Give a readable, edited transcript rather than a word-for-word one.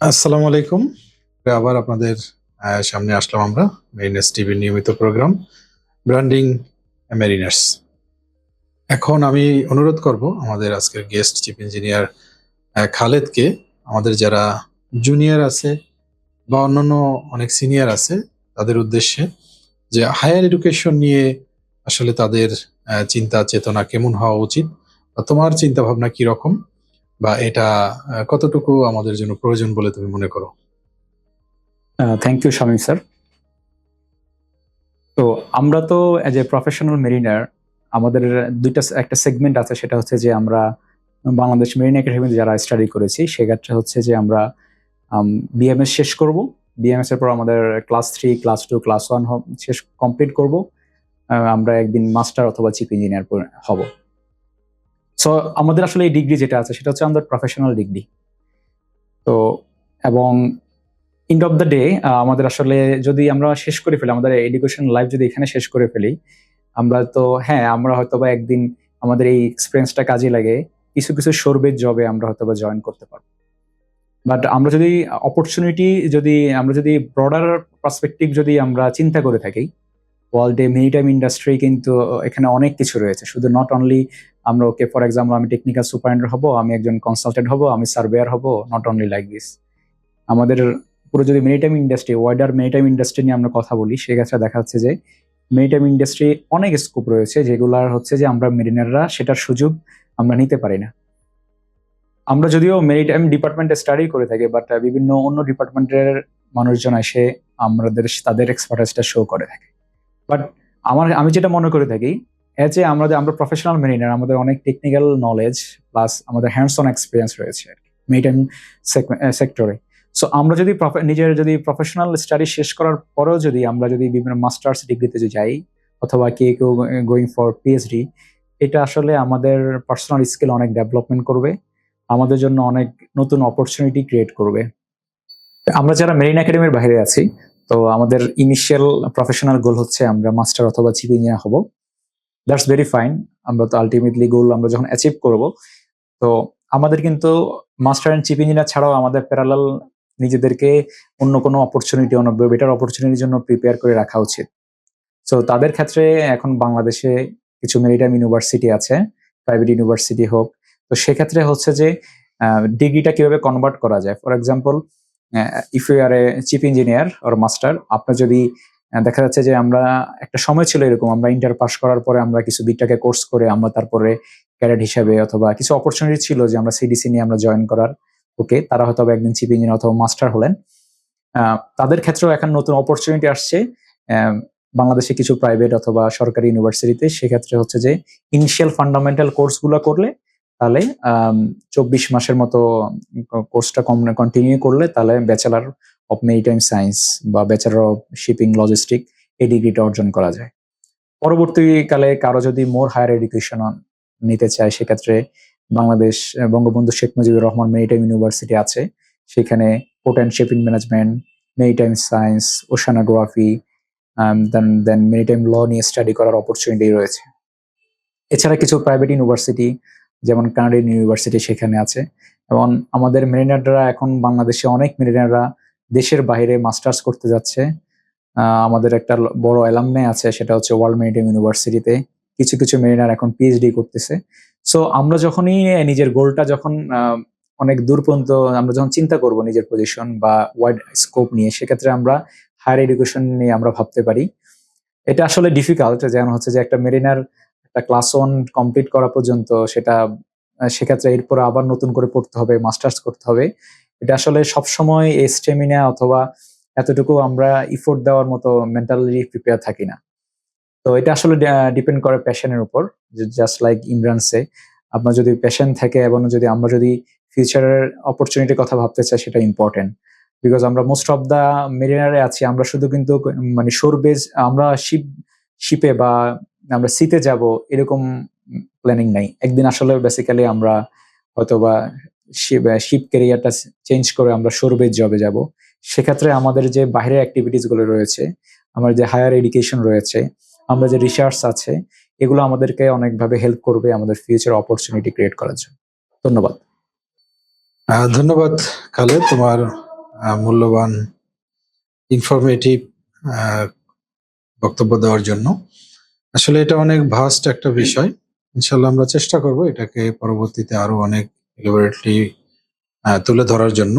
আসসালামু আলাইকুম। আবার আপনাদের সামনে আসলাম আমরা মেরিনার্স টিভির নিয়মিত প্রোগ্রাম ব্র্যান্ডিং মেরিনার্স। এখন আমি অনুরোধ করব আমাদের আজকের গেস্ট চিফ ইঞ্জিনিয়ার খালেদকে, আমাদের যারা জুনিয়র আছে বা অন্যান্য অনেক সিনিয়র আছে তাদের উদ্দেশ্যে, যে হায়ার এডুকেশন নিয়ে আসলে তাদের চিন্তা চেতনা কেমন হওয়া উচিত, বা তোমার চিন্তা ভাবনা কি রকম, বা এটা কতটুকু আমাদের জন্য প্রয়োজন বলে তুমি মনে করো? Thank you Shamim sir. তো আমরা তো অ্যাজ এ প্রফেশনাল মেরিনার আমাদের একটা সেগমেন্ট আছে, সেটা হচ্ছে যে আমরা বাংলাদেশ মেরিন একাডেমিতে যারা স্টাডি করেছি সেক্ষেত্রে হচ্ছে যে আমরা বিএমএস শেষ করব। বিএমএস এর পর আমাদের ক্লাস 3, ক্লাস 2, ক্লাস 1 শেষ কমপ্লিট করব। আমরা একদিন মাস্টার অথবা চিফ ইঞ্জিনিয়ার হব। সো আমাদের আসলে এই ডিগ্রি যেটা আছে সেটা হচ্ছে আমাদের প্রফেশনাল ডিগ্রি। তো এবং এন্ড অফ দ্য ডে আমাদের আসলে যদি আমরা শেষ করে ফেলি, আমাদের এডুকেশন লাইফ যদি এখানে শেষ করে ফেলি, আমরা তো আমরা হয়তো বা একদিন আমাদের এই এক্সপিরিয়েন্সটা কাজে লাগে কিছু কিছু শোরবেজ জবে আমরা হয়তো বা জয়েন করতে পারবো। বাট আমরা যদি আমরা যদি ব্রডার পার্সপেক্টিভ যদি আমরা চিন্তা করে থাকি, ওয়ার্ল্ডে মেরিটাইম ইন্ডাস্ট্রি কিন্তু এখানে অনেক কিছু রয়েছে। শুধু নট অনলি আমরা ফর এক্সাম্পল আমি টেকনিক্যাল সুপারিনটেন্ডেন্ট হব, আমি একজন কনসালটেন্ট হব, আমি সার্ভেয়ার হব, নট অনলি লাইক দিস। আমাদের পুরো যদি maritime industry, wider maritime industry নিয়ে আমরা কথা বলি, সেক্ষেত্রে দেখা যাচ্ছে যে মেরিটাইম ইন্ডাস্ট্রি অনেক স্কোপ রয়েছে, যেগুলার হচ্ছে যে আমরা মেরিনাররা সেটার সুযোগ আমরা নিতে পারি না। আমরা যদিও মেরিটাইম ডিপার্টমেন্টে স্টাডি করে থাকি, বাট বিভিন্ন অন্য ডিপার্টমেন্টের মানুষজন এসে তাদের এক্সপার্টাইজটা শো করে থাকে। বাট আমি যেটা মনে করে থাকি, যে আমরা প্রফেশনাল মেরিনার, আমাদের অনেক টেকনিক্যাল নলেজ প্লাস আমাদের হ্যান্ডস অন এক্সপিরিয়েন্স রয়েছে মেরিটাইম সেক্টরে। সো আমরা যদি নিজের যদি প্রফেশনাল স্টাডি শেষ করার পরেও যদি আমরা যদি বিভিন্ন মাস্টার্স ডিগ্রিতে যাই অথবা কেউ গোয়িং ফর পিএইচডি, এটা আসলে আমাদের পার্সোনাল স্কিল অনেক ডেভেলপমেন্ট করবে, আমাদের জন্য অনেক নতুন অপরচুনিটি ক্রিয়েট করবে। আমরা যারা মেরিন একাডেমির বাইরে আছি, তো আমাদের ইনিশিয়াল প্রফেশনাল গোল হচ্ছে আমরা মাস্টার অথবা চিফ ইঞ্জিনিয়ার হব। That's very fine. আমরা তো আলটিমেটলি গোল আমরা যখন অ্যাচিভ করব, তো আমাদের কিন্তু মাস্টার অ্যান্ড চিফ ইঞ্জিনিয়ার ছাড়াও আমাদের প্যারালাল নিজেদেরকে অন্য কোনো অপরচুনিটি, অন্য বেটার অপরচুনিটির জন্য প্রিপেয়ার করে রাখা উচিত। সো তাদের ক্ষেত্রে এখন বাংলাদেশে কিছু মেরিটাইম ইউনিভার্সিটি আছে, প্রাইভেট ইউনিভার্সিটি হোক। তো সেক্ষেত্রে হচ্ছে যে ডিগ্রিটা কিভাবে কনভার্ট করা যায়। For example, if you are a chief engineer or master, আপনার যদি দেখা যাচ্ছে যে আমরা একটা সময় ছিল এরকম, আমরা ইন্টার পাস করার পরে আমরা কিছু বিটাকে কোর্স করে আমরা তারপরে ক্যাডেট হিসেবে অথবা কিছু অপরচুনিটি ছিল যে আমরা সিডিসি নিয়ে আমরা জয়েন করার, তারা হয়তো একদিন চিফ ইঞ্জিনিয়ার অথবা মাস্টার হলেন। তাদের ক্ষেত্রেও এখন নতুন অপরচুনিটি আসছে বাংলাদেশে কিছু প্রাইভেট অথবা সরকারি ইউনিভার্সিটিতে। সেক্ষেত্রে হচ্ছে যে ইনিশিয়াল ফান্ডামেন্টাল কোর্সগুলো করলে, তাহলে 24 মাসের মতো কোর্সটা কন্টিনিউ করলে, তাহলে ব্যাচেলার অফ মেরিটাইম সায়েন্স বা ব্যাচেলার অফ শিপিং লজিস্টিক এই ডিগ্রিটা অর্জন করা যায়। পরবর্তীকালে কারো যদি মোর হায়ার এডুকেশন নিতে চায়, সেক্ষেত্রে বাংলাদেশ বঙ্গবন্ধু শেখ মুজিবুর রহমান মেরিটাইম ইউনিভার্সিটি আছে, সেখানে port and shipping management, maritime science, oceanography, then maritime law নিয়ে স্টাডি করার অপরচুনিটি রয়েছে। এছাড়া কিছু প্রাইভেট ইউনিভার্সিটি যেমন কানাডিয়ান ইউনিভার্সিটি সেখানে আছে। এবং আমাদের মেরিনাররা এখন বাংলাদেশে অনেক মেরিনাররা দেশের বাইরে মাস্টার্স করতে যাচ্ছে। আমাদের একটা বড় অ্যালামনাই আছে, সেটা হচ্ছে ওয়ার্ল্ড মেরিটাইম ইউনিভার্সিটিতে। কিছু কিছু মেরিনার এখন পিএইচডি করতেছে। সো আমরা যখনই নিজের গোলটা যখন অনেক দূর পর্যন্ত আমরা যখন চিন্তা করব নিজের পজিশন বা ওয়াইড স্কোপ নিয়ে, সেক্ষেত্রে আমরা হায়ার এডুকেশন নিয়ে আমরা ভাবতে পারি। এটা আসলে ডিফিকাল্ট, যেমন হচ্ছে যে একটা মেরিনার একটা ক্লাস 1 কমপ্লিট করা পর্যন্ত সেক্ষেত্রে এরপর আবার নতুন করে পড়তে হবে, মাস্টার্স করতে হবে। এটা আসলে সবসময় স্টেমিনা অথবা এতটুকু আমরা ইফোর্ট দেওয়ার মতো মেন্টালি প্রিপেয়ার থাকি না। তো এটা আসলে ডিপেন্ড করে প্যাশনের উপর। জাস্ট লাইক ইমরান সে, আপনার যদি প্যাশন থাকে এবং যদি আমরা যদি ফিউচারের অপরচুনিটির কথা ভাবতে চাই, সেটা ইম্পর্টেন্ট। বিকজ আমরা মোস্ট অফ দা মেরিনারে আছি, আমরা শুধু কিন্তু মানে শোরবেজ, আমরা শিপে বা আমরা সিতে যাব এরকম প্ল্যানিং নাই। একদিন আসলে বেসিক্যালি আমরা হয়তোবা শিপ ক্যারিয়ারটা চেঞ্জ করে আমরা শোরবেজ জবে যাব। সেক্ষেত্রে আমাদের যে বাইরের অ্যাক্টিভিটিস গুলো রয়েছে, আমার যে হায়ার এডুকেশন রয়েছে, আমরা যে রিসার্চ আছে, এগুলো আমাদেরকে অনেকভাবে হেল্প করবে আমাদের ফিউচার অপরচুনিটি ক্রিয়েট করার জন্য। ধন্যবাদ। ধন্যবাদ খালেদ, তোমার মূল্যবান ইনফরমেটিভ বক্তব্য দেওয়ার জন্য। আসলে এটা অনেক ভাস্ট একটা বিষয়। ইনশাল্লাহ আমরা চেষ্টা করব এটাকে পরবর্তীতে আরো অনেক এলাবোরেটলি তুলে ধরার জন্য।